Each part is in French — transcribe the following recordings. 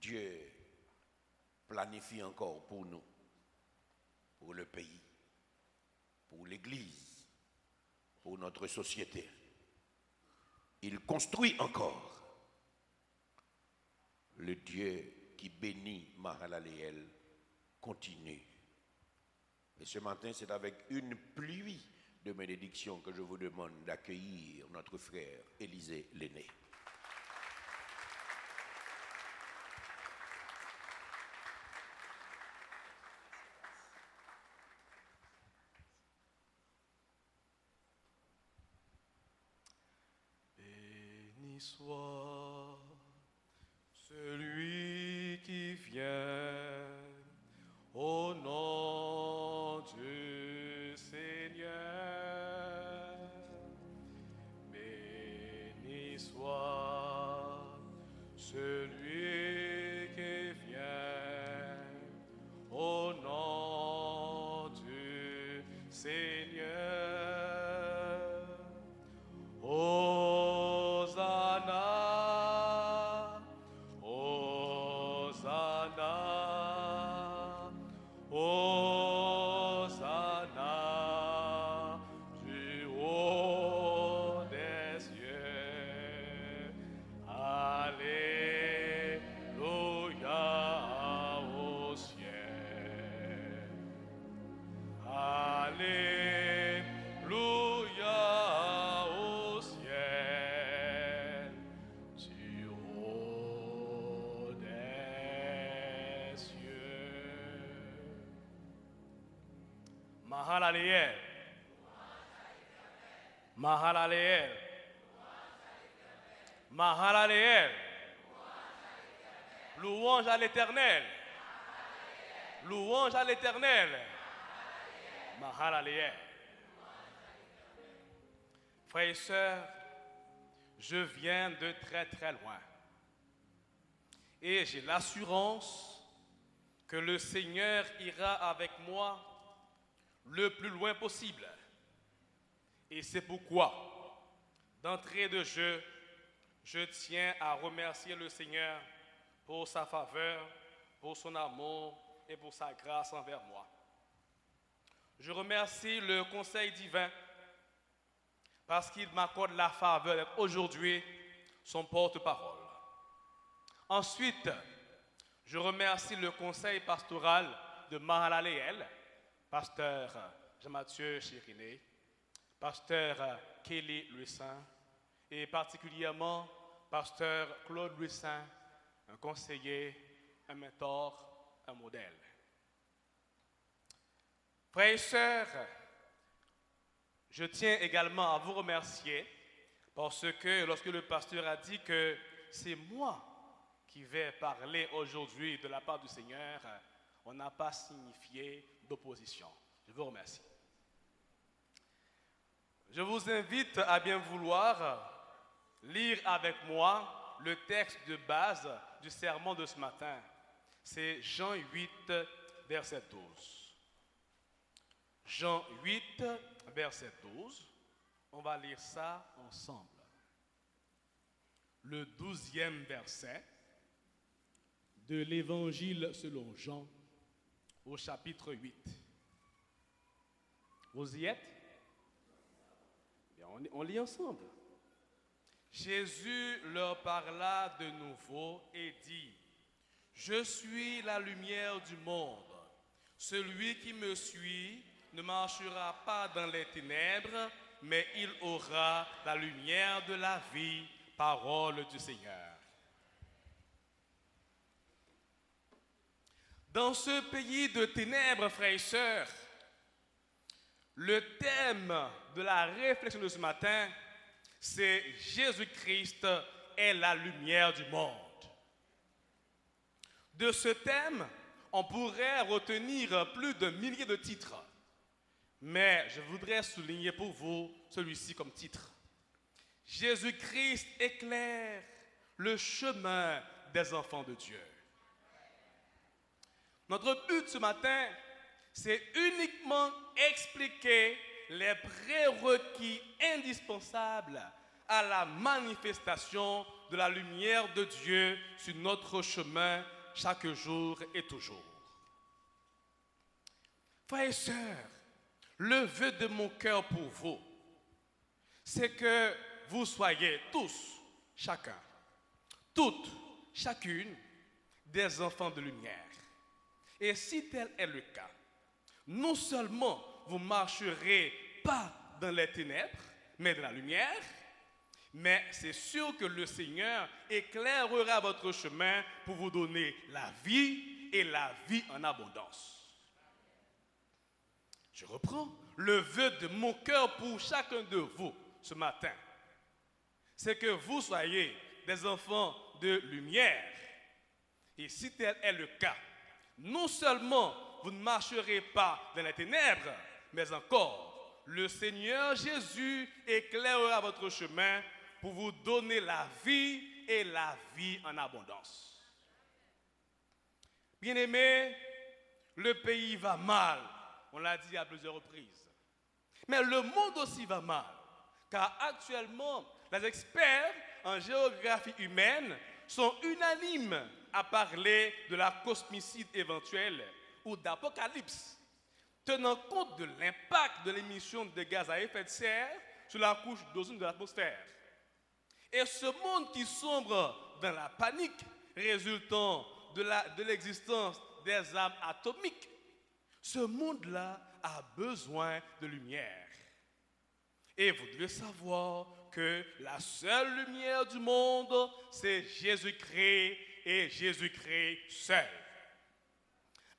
Dieu planifie encore pour nous, pour le pays, pour l'Église, pour notre société. Il construit encore. Le Dieu qui bénit Mahalaleel continue. Et ce matin, c'est avec une pluie de bénédictions que je vous demande d'accueillir notre frère Élisée l'aîné. Béni soit celui qui vient au nom du Seigneur. Béni soit celui qui vient au nom du Seigneur. Hosanna, Hosanna, Hosanna du haut des cieux. Alléluia au ciel. Alléluia au ciel du haut des cieux. Mahalaleel. Mahalaleel. Mahalaleel. Louange à l'Éternel. Louange à l'Éternel. Mahalaleel. Frères et sœurs, je viens de très très loin. Et j'ai l'assurance que le Seigneur ira avec moi le plus loin possible. Et c'est pourquoi, d'entrée de jeu, je tiens à remercier le Seigneur pour sa faveur, pour son amour et pour sa grâce envers moi. Je remercie le Conseil divin parce qu'il m'accorde la faveur d'être aujourd'hui son porte-parole. Ensuite, je remercie le Conseil pastoral de Mahalaleel, pasteur Jean-Mathieu Chériné, pasteur Kelly Louis-Saint et particulièrement pasteur Claude Louis-Saint, un conseiller, un mentor, un modèle. Frères et sœurs, je tiens également à vous remercier parce que lorsque le pasteur a dit que c'est moi qui vais parler aujourd'hui de la part du Seigneur, on n'a pas signifié d'opposition. Je vous remercie. Je vous invite à bien vouloir lire avec moi le texte de base du sermon de ce matin. C'est Jean 8, verset 12. Jean 8, verset 12. On va lire ça ensemble. Le 12e verset de l'Évangile selon Jean au chapitre 8. Vous y êtes? Bien, on lit ensemble. Jésus leur parla de nouveau et dit: Je suis la lumière du monde. Celui qui me suit ne marchera pas dans les ténèbres, mais il aura la lumière de la vie. Parole du Seigneur. Dans ce pays de ténèbres, frères et sœurs, le thème de la réflexion de ce matin, c'est Jésus-Christ est la lumière du monde. De ce thème, on pourrait retenir plus de milliers de titres. Mais je voudrais souligner pour vous celui-ci comme titre. Jésus-Christ éclaire le chemin des enfants de Dieu. Notre but ce matin, c'est uniquement expliquer les prérequis indispensables à la manifestation de la lumière de Dieu sur notre chemin chaque jour et toujours. Frères et sœurs, le vœu de mon cœur pour vous, c'est que vous soyez tous, chacun, toutes, chacune, des enfants de lumière. Et si tel est le cas, non seulement vous marcherez pas dans les ténèbres, mais dans la lumière, mais c'est sûr que le Seigneur éclairera votre chemin pour vous donner la vie et la vie en abondance. Je reprends le vœu de mon cœur pour chacun de vous ce matin. C'est que vous soyez des enfants de lumière. Et si tel est le cas, non seulement vous ne marcherez pas dans les ténèbres, mais encore, le Seigneur Jésus éclairera votre chemin pour vous donner la vie et la vie en abondance. Bien-aimés, le pays va mal, on l'a dit à plusieurs reprises. Mais le monde aussi va mal, car actuellement, les experts en géographie humaine sont unanimes à parler de la cosmicité éventuelle ou d'apocalypse, tenant compte de l'impact de l'émission de gaz à effet de serre sur la couche d'ozone de l'atmosphère. Et ce monde qui sombre dans la panique résultant de l'existence des armes atomiques, ce monde-là a besoin de lumière. Et vous devez savoir que la seule lumière du monde, c'est Jésus-Christ et Jésus-Christ seul.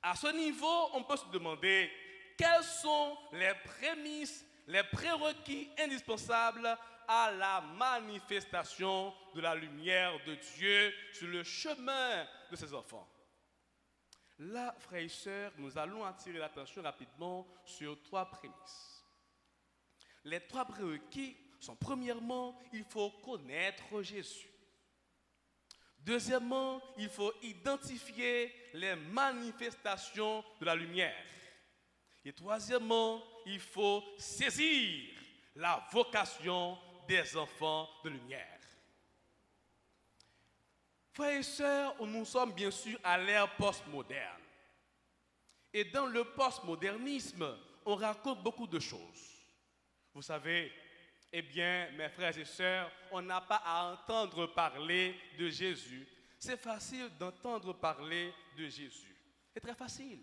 À ce niveau, on peut se demander quelles sont les prémices, les prérequis indispensables à la manifestation de la lumière de Dieu sur le chemin de ses enfants. Là, frères et sœurs, nous allons attirer l'attention rapidement sur trois prémices. Les trois prérequis sont, premièrement, il faut connaître Jésus. Deuxièmement, il faut identifier les manifestations de la lumière. Et troisièmement, il faut saisir la vocation des enfants de lumière. Frères et sœurs, nous sommes bien sûr à l'ère postmoderne. Et dans le postmodernisme, on raconte beaucoup de choses. Vous savez, eh bien, mes frères et sœurs, on n'a pas à entendre parler de Jésus. C'est facile d'entendre parler de Jésus. C'est très facile.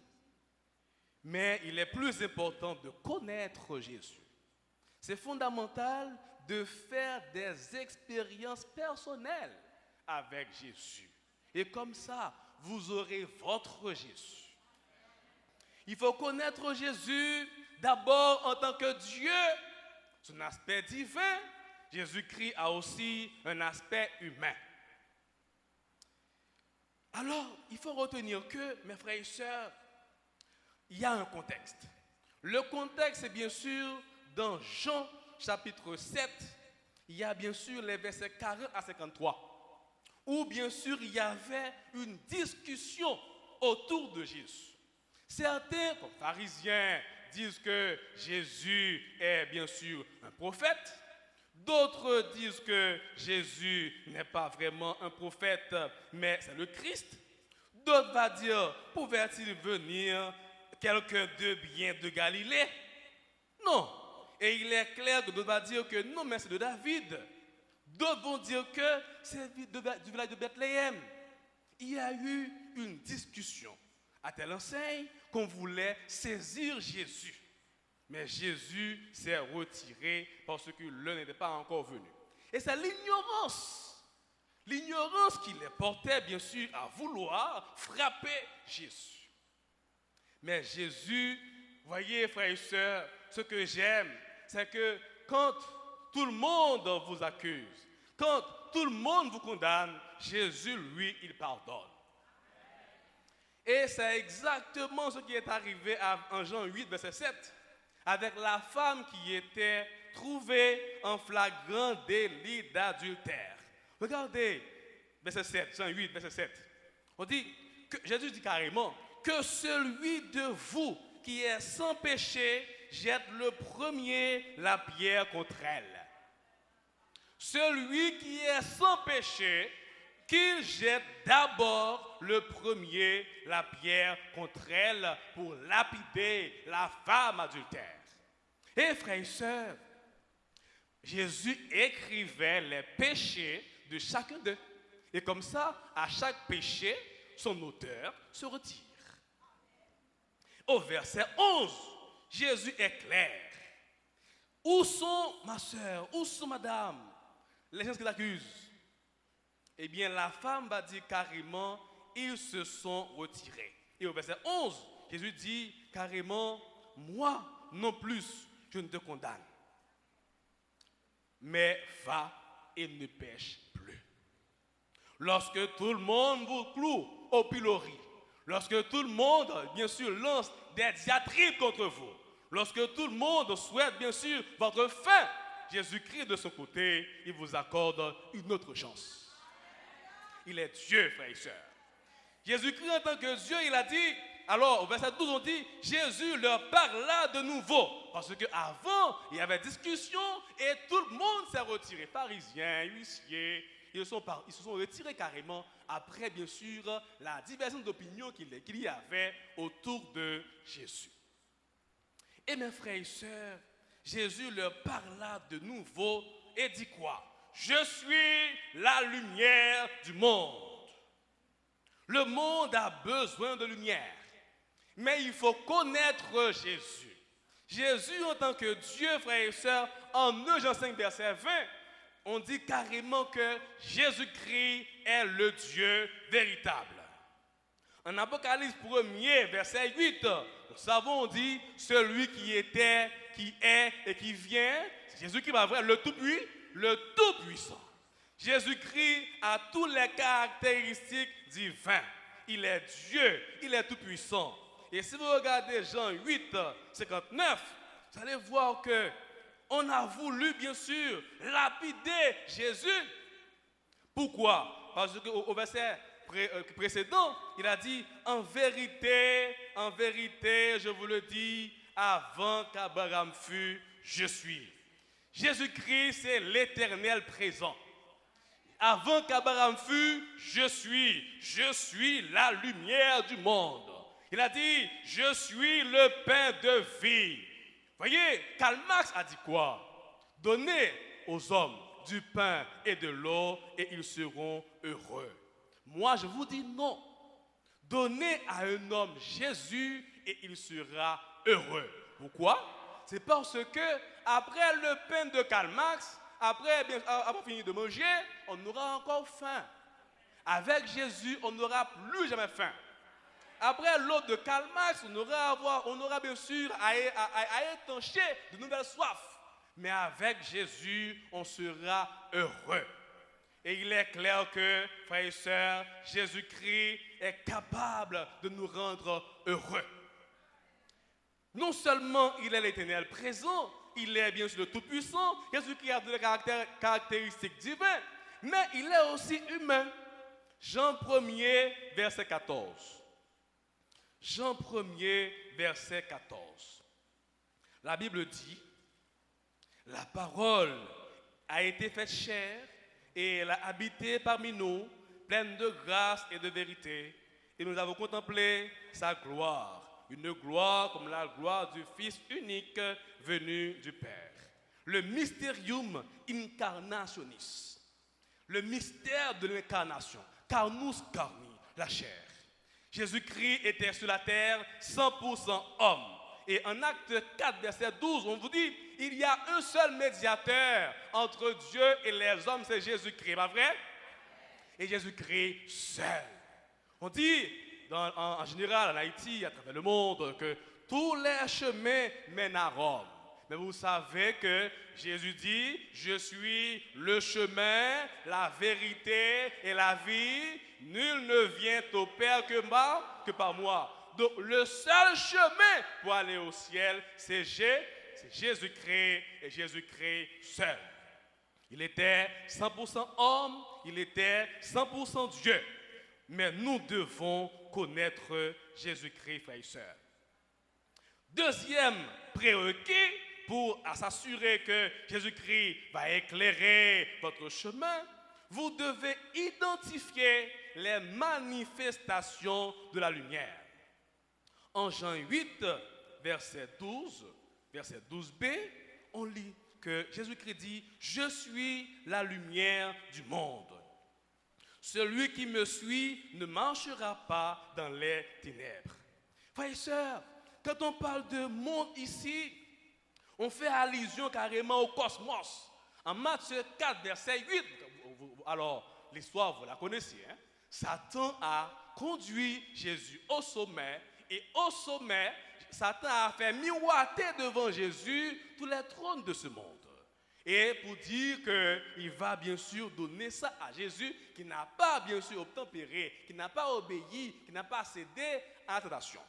Mais il est plus important de connaître Jésus. C'est fondamental de faire des expériences personnelles avec Jésus. Et comme ça, vous aurez votre Jésus. Il faut connaître Jésus d'abord en tant que Dieu, son aspect divin. Jésus-Christ a aussi un aspect humain. Alors, il faut retenir que, mes frères et sœurs, il y a un contexte. Le contexte, c'est bien sûr dans Jean chapitre 7, il y a bien sûr les versets 40 à 53, où bien sûr il y avait une discussion autour de Jésus. Certains, comme pharisiens, disent que Jésus est bien sûr un prophète. D'autres disent que Jésus n'est pas vraiment un prophète, mais c'est le Christ. D'autres vont dire, pouvait-il venir quelqu'un de bien de Galilée? Non. Et il est clair que d'autres vont dire que non, mais c'est de David. D'autres vont dire que c'est du village de Bethléem. Il y a eu une discussion à telle enseigne qu'on voulait saisir Jésus. Mais Jésus s'est retiré parce que l'un n'était pas encore venu. Et c'est l'ignorance qui les portait bien sûr à vouloir frapper Jésus. Mais Jésus, voyez frères et sœurs, ce que j'aime, c'est que quand tout le monde vous accuse, quand tout le monde vous condamne, Jésus, lui, il pardonne. Et c'est exactement ce qui est arrivé en Jean 8, verset 7, avec la femme qui était trouvée en flagrant délit d'adultère. Regardez, verset 7, Jean 8, verset 7. On dit, Jésus dit carrément, que celui de vous qui est sans péché jette le premier la pierre contre elle. Celui qui est sans péché qu'il jette d'abord le premier la pierre contre elle pour lapider la femme adultère. Et frères et sœurs, Jésus écrivait les péchés de chacun d'eux. Et comme ça, à chaque péché, son auteur se retire. Au verset 11, Jésus est clair. Où sont, ma soeur, où sont, madame, les gens qui l'accusent? Eh bien, la femme va dire carrément, ils se sont retirés. Et au verset 11, Jésus dit carrément, moi non plus, je ne te condamne. Mais va et ne pêche plus. Lorsque tout le monde vous cloue au pilori, lorsque tout le monde, bien sûr, lance des diatribes contre vous, lorsque tout le monde souhaite, bien sûr, votre fin, Jésus-Christ, de son côté, il vous accorde une autre chance. Il est Dieu, frères et sœurs. Jésus-Christ, en tant que Dieu, il a dit, alors au verset 12, on dit, Jésus leur parla de nouveau. Parce qu'avant, il y avait discussion et tout le monde s'est retiré. Pharisiens, huissiers, ils se sont retirés carrément après, bien sûr, la diversion d'opinion qu'il y avait autour de Jésus. Et mes frères et sœurs, Jésus leur parla de nouveau et dit quoi? Je suis la lumière du monde. Le monde a besoin de lumière, mais il faut connaître Jésus. Jésus en tant que Dieu, frères et sœurs, en 1 Jean 5, verset 20, on dit carrément que Jésus-Christ est le Dieu véritable. En Apocalypse 1er, verset 8, nous savons, on dit, celui qui était, qui est et qui vient, c'est Jésus-Christ va voir le Tout-Puissant. Jésus-Christ a toutes les caractéristiques divines. Il est Dieu, il est Tout-Puissant. Et si vous regardez Jean 8, 59, vous allez voir que on a voulu, bien sûr, lapider Jésus. Pourquoi? Parce qu'au verset précédent, il a dit, en vérité, je vous le dis, avant qu'Abraham fût, je suis. Jésus-Christ, c'est l'éternel présent. Avant qu'Abraham fût, je suis la lumière du monde. Il a dit, je suis le pain de vie. Voyez, Karl Marx a dit quoi? Donnez aux hommes du pain et de l'eau et ils seront heureux. Moi, je vous dis non. Donnez à un homme Jésus et il sera heureux. Pourquoi? C'est parce que après le pain de Karl Marx, après avoir fini de manger, on aura encore faim. Avec Jésus, on n'aura plus jamais faim. Après l'eau de Karl Marx, on aura bien sûr à étancher de nouvelles soifs. Mais avec Jésus, on sera heureux. Et il est clair que, frères et sœurs, Jésus-Christ est capable de nous rendre heureux. Non seulement il est l'éternel présent, il est bien sûr le Tout-Puissant, Jésus-Christ a des caractéristiques divines, mais il est aussi humain. Jean 1er, verset 14. Jean 1er, verset 14. La Bible dit, la parole a été faite chair et elle a habité parmi nous, pleine de grâce et de vérité. Et nous avons contemplé sa gloire, une gloire comme la gloire du Fils unique venu du Père. Le mysterium incarnationis, le mystère de l'incarnation, carnus carni, la chair. Jésus-Christ était sur la terre 100% homme. Et en Acte 4, verset 12, on vous dit, il y a un seul médiateur entre Dieu et les hommes, c'est Jésus-Christ, pas vrai? Et Jésus-Christ seul. On dit, en général, en Haïti, à travers le monde, que tous les chemins mènent à Rome. Mais vous savez que Jésus dit, je suis le chemin, la vérité et la vie. Nul ne vient au Père que par moi. Donc le seul chemin pour aller au ciel, c'est Jésus-Christ et Jésus-Christ seul. Il était 100% homme, il était 100% Dieu. Mais nous devons connaître Jésus-Christ, frères et sœurs. Deuxième prérequis pour s'assurer que Jésus-Christ va éclairer votre chemin, vous devez identifier les manifestations de la lumière. En Jean 8, verset 12b, on lit que Jésus-Christ dit « Je suis la lumière du monde. Celui qui me suit ne marchera pas dans les ténèbres. » Frères et sœurs, quand on parle de monde ici, on fait allusion carrément au cosmos. En Matthieu 4, verset 8, alors l'histoire vous la connaissez, hein? Satan a conduit Jésus au sommet, et au sommet, Satan a fait miroiter devant Jésus tous les trônes de ce monde. Et pour dire qu'il va bien sûr donner ça à Jésus, qui n'a pas bien sûr obtempéré, qui n'a pas obéi, qui n'a pas cédé à la tentation.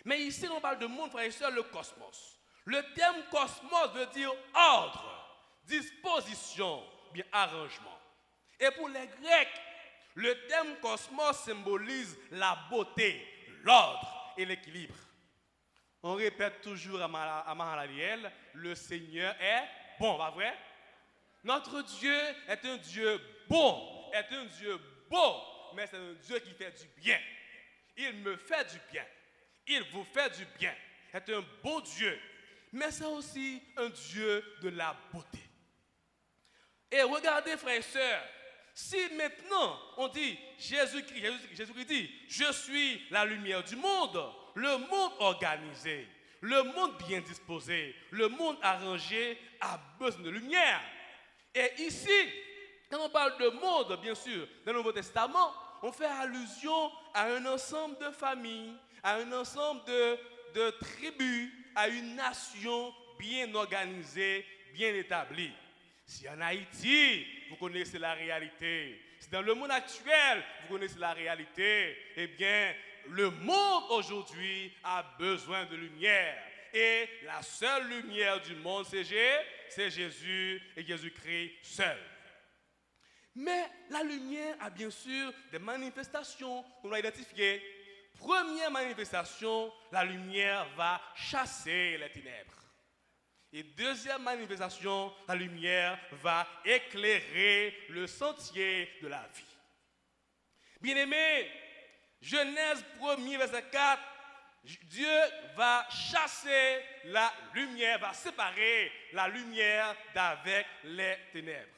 Mais ici, on parle de monde, frères et sœurs, le cosmos. Le terme cosmos veut dire ordre, disposition, bien arrangement. Et pour les Grecs, le terme cosmos symbolise la beauté, l'ordre et l'équilibre. On répète toujours à Mahalaliel, le Seigneur est bon, pas vrai? Notre Dieu est un Dieu bon, est un Dieu beau, mais c'est un Dieu qui fait du bien. Il me fait du bien. Il vous fait du bien. C'est un beau Dieu, mais c'est aussi un Dieu de la beauté. Et regardez, frères et sœurs, si maintenant on dit Jésus-Christ dit, je suis la lumière du monde, le monde organisé, le monde bien disposé, le monde arrangé a besoin de lumière. Et ici, quand on parle de monde, bien sûr, dans le Nouveau Testament, on fait allusion à un ensemble de familles, à un ensemble de tribus, à une nation bien organisée, bien établie. Si en Haïti, vous connaissez la réalité, si dans le monde actuel, vous connaissez la réalité, eh bien, le monde aujourd'hui a besoin de lumière. Et la seule lumière du monde, c'est Jésus et Jésus-Christ seul. Mais la lumière a bien sûr des manifestations qu'on va identifier. Première manifestation, la lumière va chasser les ténèbres. Et deuxième manifestation, la lumière va éclairer le sentier de la vie. Bien-aimés, Genèse 1er, verset 4, Dieu va chasser la lumière, va séparer la lumière d'avec les ténèbres.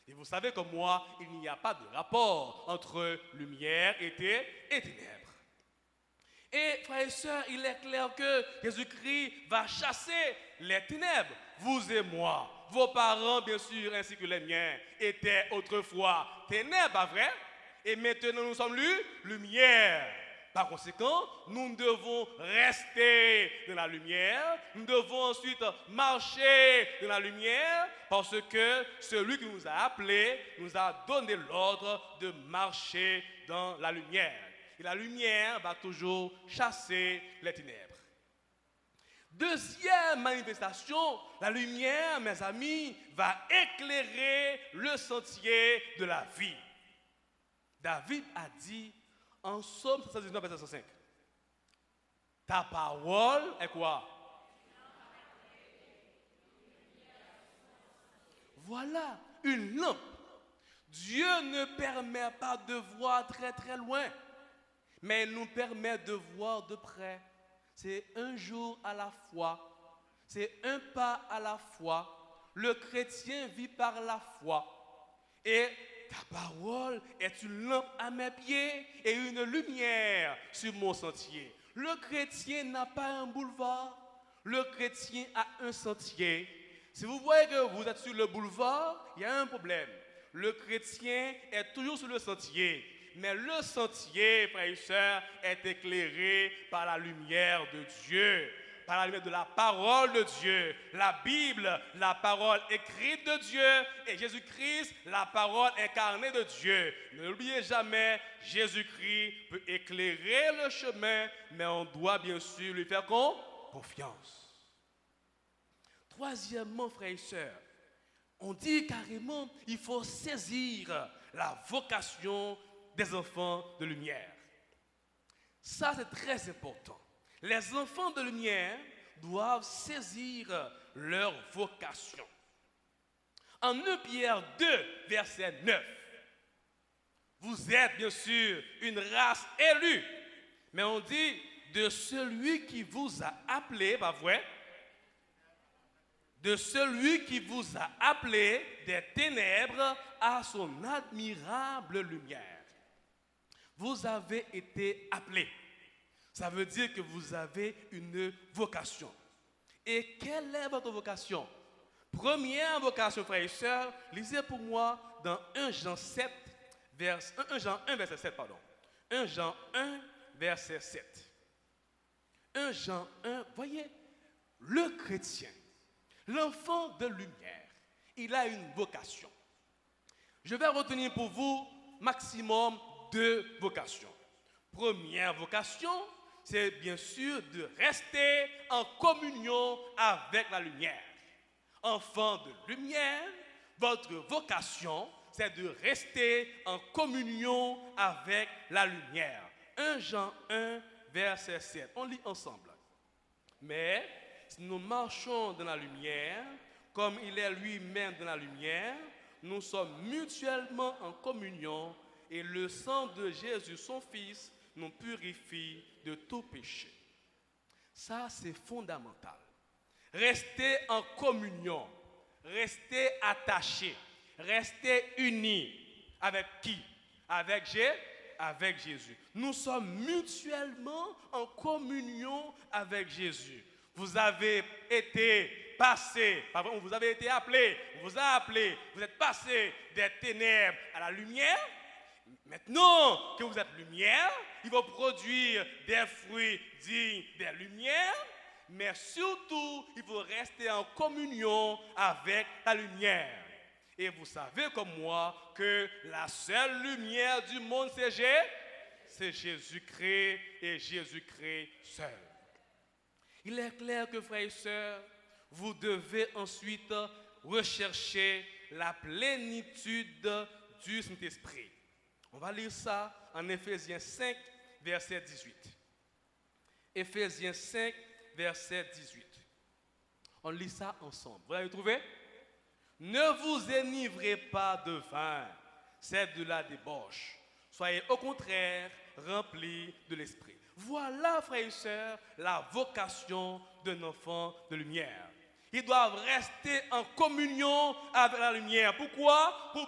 Et vous savez comme moi, il n'y a pas de rapport entre lumière et ténèbres. Et frères et sœurs, il est clair que Jésus-Christ va chasser les ténèbres. Vous et moi, vos parents bien sûr, ainsi que les miens, étaient autrefois ténèbres, pas vrai? Et maintenant nous sommes lumière. Par conséquent, nous devons rester dans la lumière, nous devons ensuite marcher dans la lumière, parce que celui qui nous a appelés nous a donné l'ordre de marcher dans la lumière. Et la lumière va toujours chasser les ténèbres. Deuxième manifestation, la lumière, mes amis, va éclairer le sentier de la vie. David a dit en Psaume 119, verset 105, ta parole est quoi? Voilà une lampe. Dieu ne permet pas de voir très très loin, mais il nous permet de voir de près. C'est un jour à la fois, c'est un pas à la fois. Le chrétien vit par la foi. Et ta parole est une lampe à mes pieds et une lumière sur mon sentier. Le chrétien n'a pas un boulevard, le chrétien a un sentier. Si vous voyez que vous êtes sur le boulevard, il y a un problème. Le chrétien est toujours sur le sentier. Mais le sentier, frères et sœurs, est éclairé par la lumière de Dieu, par la lumière de la parole de Dieu. La Bible, la parole écrite de Dieu, et Jésus-Christ, la parole incarnée de Dieu. Ne l'oubliez jamais, Jésus-Christ peut éclairer le chemin, mais on doit bien sûr lui faire confiance. Troisièmement, frères et sœurs, on dit carrément qu'il faut saisir la vocation des enfants de lumière. Ça, c'est très important. Les enfants de lumière doivent saisir leur vocation. En 1 Pierre 2, verset 9, vous êtes bien sûr une race élue. Mais on dit de celui qui vous a appelé, pas vrai? De celui qui vous a appelé des ténèbres à son admirable lumière. Vous avez été appelés. Ça veut dire que vous avez une vocation. Et quelle est votre vocation? Première vocation, frères et sœurs, lisez pour moi dans 1 Jean 7, 1 Jean 1, verset 7, pardon. 1 Jean 1, verset 7. 1 Jean 1, voyez, le chrétien, l'enfant de lumière, il a une vocation. Je vais retenir pour vous maximum 2 vocations. Première vocation, c'est bien sûr de rester en communion avec la lumière. Enfant de lumière, votre vocation, c'est de rester en communion avec la lumière. 1 Jean 1, verset 7. On lit ensemble. Mais si nous marchons dans la lumière, comme il est lui-même dans la lumière, nous sommes mutuellement en communion et le sang de Jésus, son Fils, nous purifie de tout péché. Ça, c'est fondamental. Restez en communion, restez attachés, restez unis. Avec qui? Avec Jésus. Nous sommes mutuellement en communion avec Jésus. Vous avez été passé, pardon, vous avez été appelé, on vous a appelé, vous êtes passé des ténèbres à la lumière. Maintenant que vous êtes lumière, il va produire des fruits dignes des lumières, mais surtout, il faut rester en communion avec la lumière. Et vous savez comme moi que la seule lumière du monde, c'est Jésus-Christ et Jésus-Christ seul. Il est clair que, frères et sœurs, vous devez ensuite rechercher la plénitude du Saint-Esprit. On va lire ça en Éphésiens 5, verset 18. Éphésiens 5, verset 18. On lit ça ensemble. Vous l'avez trouvé? Ne vous enivrez pas de vin, c'est de la débauche. Soyez au contraire remplis de l'esprit. Voilà, frères et sœurs, la vocation d'un enfant de lumière. Ils doivent rester en communion avec la lumière. Pourquoi? Pour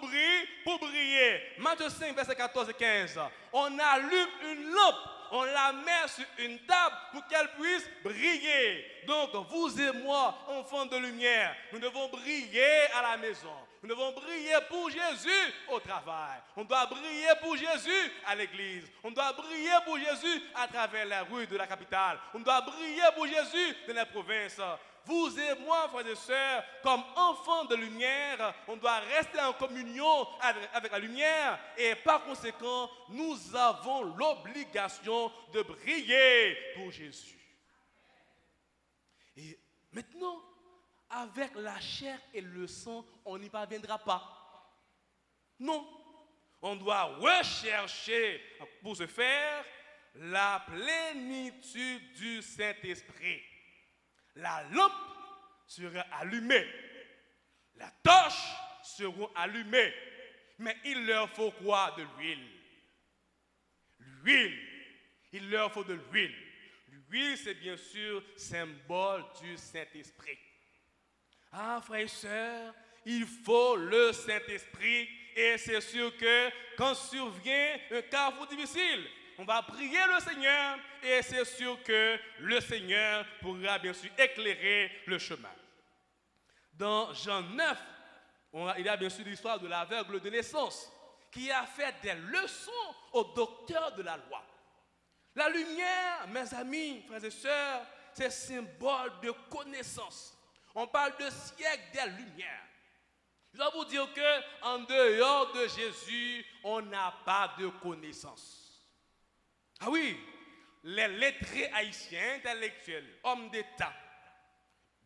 briller. Matthieu 5, verset 14 et 15. On allume une lampe, on la met sur une table pour qu'elle puisse briller. Donc, vous et moi, enfants de lumière, nous devons briller à la maison. Nous devons briller pour Jésus au travail. On doit briller pour Jésus à l'église. On doit briller pour Jésus à travers les rues de la capitale. On doit briller pour Jésus dans les provinces. Vous et moi, frères et sœurs, comme enfants de lumière, on doit rester en communion avec la lumière et par conséquent, nous avons l'obligation de briller pour Jésus. Et maintenant, avec la chair et le sang, on n'y parviendra pas. Non, on doit rechercher pour ce faire la plénitude du Saint-Esprit. La lampe sera allumée, la torche sera allumée, mais il leur faut quoi? De l'huile. L'huile, il leur faut de l'huile. L'huile, c'est bien sûr symbole du Saint-Esprit. Ah, frères et sœurs, il faut le Saint-Esprit et c'est sûr que quand survient un carrefour difficile, on va prier le Seigneur et c'est sûr que le Seigneur pourra bien sûr éclairer le chemin. Dans Jean 9, il y a bien sûr l'histoire de l'aveugle de naissance qui a fait des leçons aux docteurs de la loi. La lumière, mes amis, frères et sœurs, c'est symbole de connaissance. On parle de siècle des lumières. Je dois vous dire qu'en dehors de Jésus, on n'a pas de connaissance. Ah oui, les lettrés haïtiens intellectuels, hommes d'État,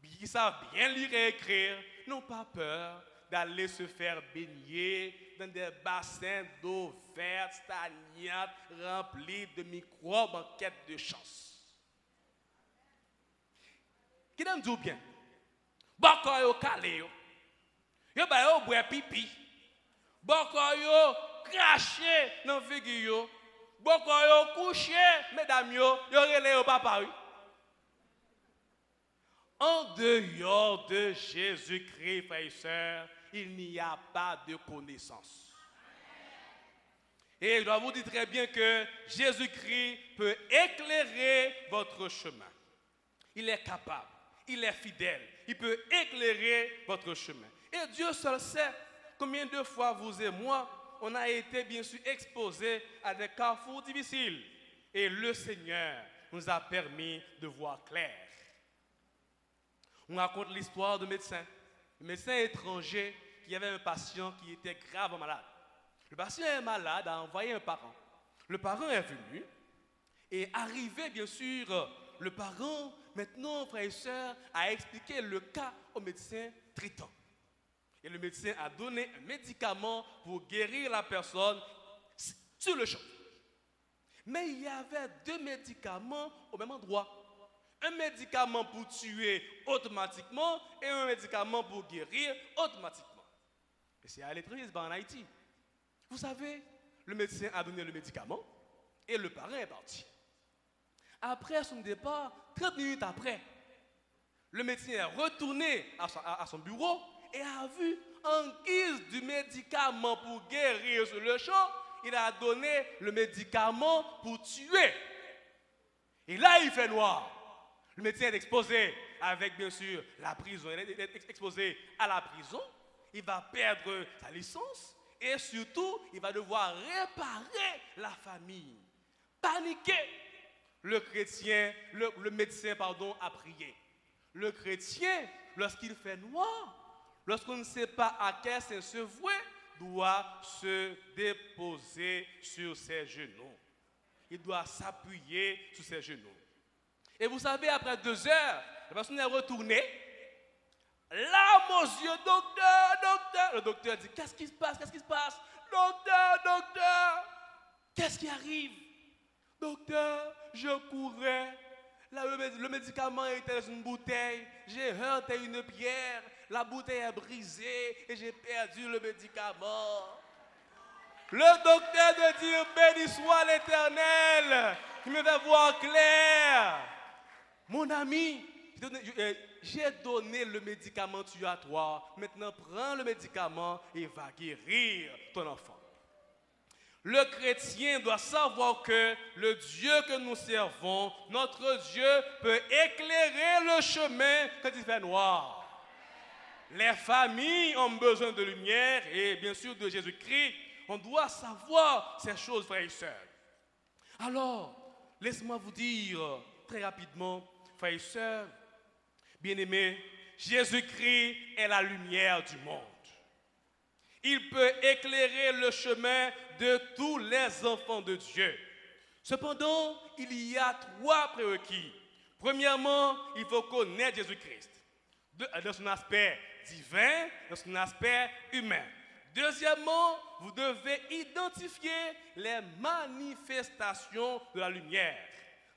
qui savent bien lire et écrire, n'ont pas peur d'aller se faire baigner dans des bassins d'eau verte, stagnante, remplis de microbes en quête de chance. Qui donne du bien? Bako yo kale yo. Yo ba yo boire pipi. Bako yo craché dans la figure. Bon, quand yo couché, mesdames, yo relé au papa. En dehors de Jésus-Christ, frères et sœurs, il n'y a pas de connaissance. Et je dois vous dire très bien que Jésus-Christ peut éclairer votre chemin. Il est capable, il est fidèle, il peut éclairer votre chemin. Et Dieu seul sait combien de fois vous et moi, on a été bien sûr exposés à des carrefours difficiles. Et le Seigneur nous a permis de voir clair. On raconte l'histoire de médecin. Le médecin étranger qui avait un patient qui était gravement malade. Le patient est malade, a envoyé un parent. Le parent est venu et arrivé, bien sûr, le parent, maintenant, frères et sœurs, a expliqué le cas au médecin traitant. Et le médecin a donné un médicament pour guérir la personne sur le champ. Mais il y avait 2 médicaments au même endroit. Un médicament pour tuer automatiquement et un médicament pour guérir automatiquement. Et c'est à l'étranger, c'est pas en Haïti. Vous savez, le médecin a donné le médicament et le parent est parti. Après son départ, 30 minutes après, le médecin est retourné à son bureau et a vu, en guise du médicament pour guérir sur le champ, il a donné le médicament pour tuer. Et là, il fait noir. Le médecin est exposé avec, bien sûr, la prison. Il est exposé à la prison. Il va perdre sa licence. Et surtout, il va devoir réparer la famille. Paniqué. Le médecin, a prié. Le chrétien, lorsqu'il fait noir, lorsqu'on ne sait pas à quel sens se vouer, doit se déposer sur ses genoux. Il doit s'appuyer sur ses genoux. Et vous savez, après 2 heures, la personne est retournée. Larmes aux yeux, docteur. Le docteur dit, qu'est-ce qui se passe? Docteur, qu'est-ce qui arrive? Docteur, je courais. Là, le médicament était dans une bouteille. J'ai heurté une pierre. La bouteille est brisée et j'ai perdu le médicament. Le docteur de dire, béni soit l'Éternel, qui me fait voir clair. Mon ami, j'ai donné le médicament tuatoire. Maintenant, prends le médicament et va guérir ton enfant. Le chrétien doit savoir que le Dieu que nous servons, notre Dieu peut éclairer le chemin quand il fait noir. Les familles ont besoin de lumière et bien sûr de Jésus-Christ. On doit savoir ces choses, frères et sœurs. Alors, laissez-moi vous dire très rapidement, frères et sœurs, bien-aimés, Jésus-Christ est la lumière du monde. Il peut éclairer le chemin de tous les enfants de Dieu. Cependant, il y a 3 prérequis. Premièrement, il faut connaître Jésus-Christ dans son aspect divin, dans son aspect humain. Deuxièmement, vous devez identifier les manifestations de la lumière,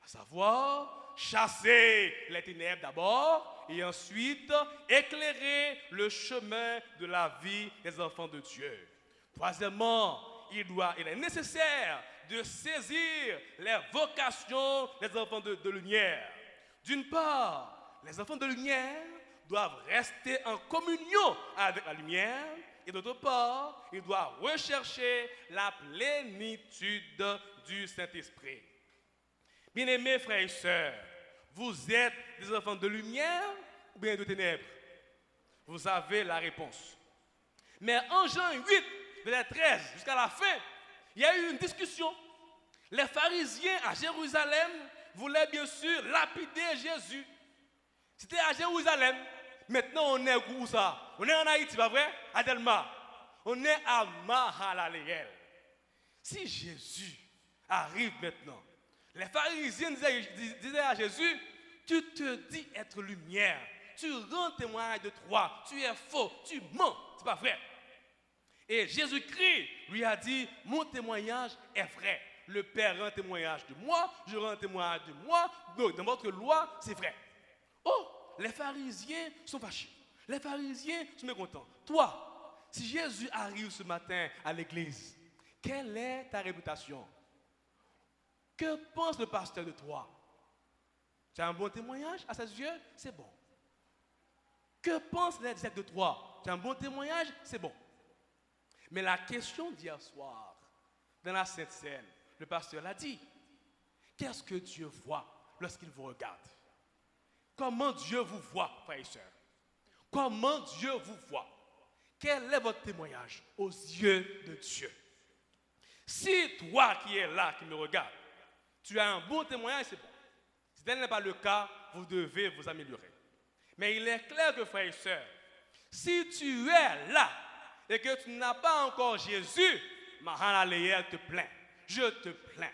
à savoir chasser les ténèbres d'abord et ensuite éclairer le chemin de la vie des enfants de Dieu. Troisièmement, il est nécessaire de saisir les vocations des enfants de lumière. D'une part, les enfants de lumière doivent rester en communion avec la lumière et d'autre part, ils doivent rechercher la plénitude du Saint-Esprit. Bien-aimés frères et sœurs, vous êtes des enfants de lumière ou bien de ténèbres? Vous avez la réponse. Mais en Jean 8, verset 13, jusqu'à la fin, il y a eu une discussion. Les pharisiens à Jérusalem voulaient bien sûr lapider Jésus. C'était à Jérusalem. Maintenant, on est où ça? On est en Haïti, pas vrai? À Delma. On est à Mahalaleel. Si Jésus arrive maintenant, les pharisiens disaient à Jésus, tu te dis être lumière, tu rends témoignage de toi, tu es faux, tu mens, c'est pas vrai. Et Jésus-Christ lui a dit, mon témoignage est vrai. Le Père rend témoignage de moi, je rends témoignage de moi, donc dans votre loi, c'est vrai. Oh, les pharisiens sont fâchés. Les pharisiens sont mécontents. Toi, si Jésus arrive ce matin à l'église, Quelle est ta réputation? Que pense le pasteur de toi? Tu as un bon témoignage à ses yeux? C'est bon. Que pensent les disciples de toi? Tu as un bon témoignage? C'est bon. Mais la question d'hier soir, dans la Sainte Seine, le pasteur l'a dit. Qu'est-ce que Dieu voit lorsqu'il vous regarde? Comment Dieu vous voit, frères et sœurs? Comment Dieu vous voit? Quel est votre témoignage aux yeux de Dieu? Si toi qui es là, qui me regarde, tu as un bon témoignage, c'est bon. Si tel n'est pas le cas, vous devez vous améliorer. Mais il est clair que, frères et sœurs, si tu es là et que tu n'as pas encore Jésus, Mahalaleel te plaint. Je te plains.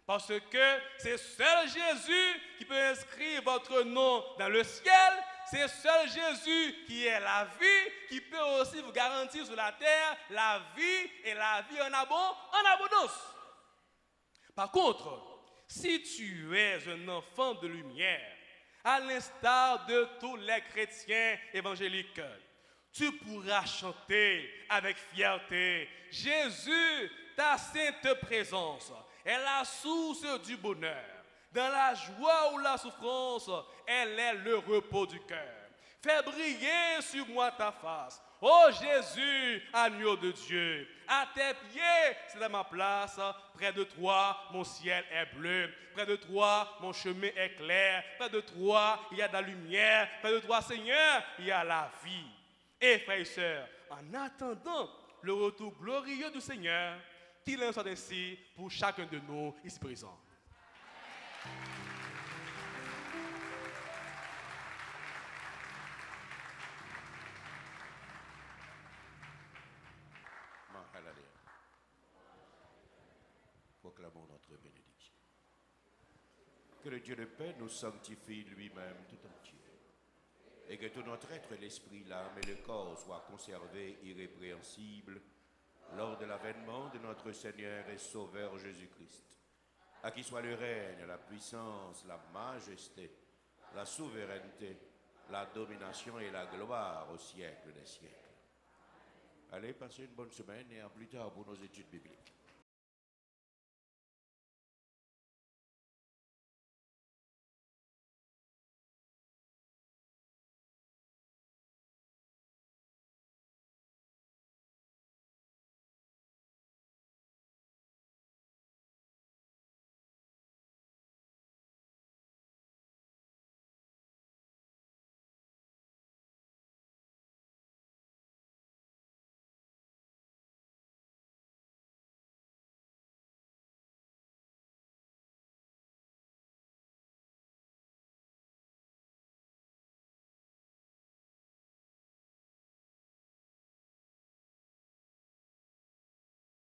Parce que c'est seul Jésus qui peut inscrire votre nom dans le ciel. C'est seul Jésus qui est la vie, qui peut aussi vous garantir sur la terre la vie et la vie en abondance. Par contre, si tu es un enfant de lumière, à l'instar de tous les chrétiens évangéliques, tu pourras chanter avec fierté: Jésus, ta sainte présence est la source du bonheur. Dans la joie ou la souffrance, elle est le repos du cœur. Fais briller sur moi ta face. Ô Jésus, agneau de Dieu, à tes pieds, c'est ma place. Près de toi, mon ciel est bleu. Près de toi, mon chemin est clair. Près de toi, il y a de la lumière. Près de toi, Seigneur, il y a la vie. Et frères et sœurs, en attendant le retour glorieux du Seigneur, qu'il en soit ainsi pour chacun de nous ici présents. Proclamons notre bénédiction. Que le Dieu de paix nous sanctifie lui-même tout entier, et que tout notre être, l'esprit, l'âme et le corps soient conservés irrépréhensibles lors de l'avènement de notre Seigneur et Sauveur Jésus-Christ, à qui soit le règne, la puissance, la majesté, la souveraineté, la domination et la gloire au siècle des siècles. Allez, passez une bonne semaine et à plus tard pour nos études bibliques.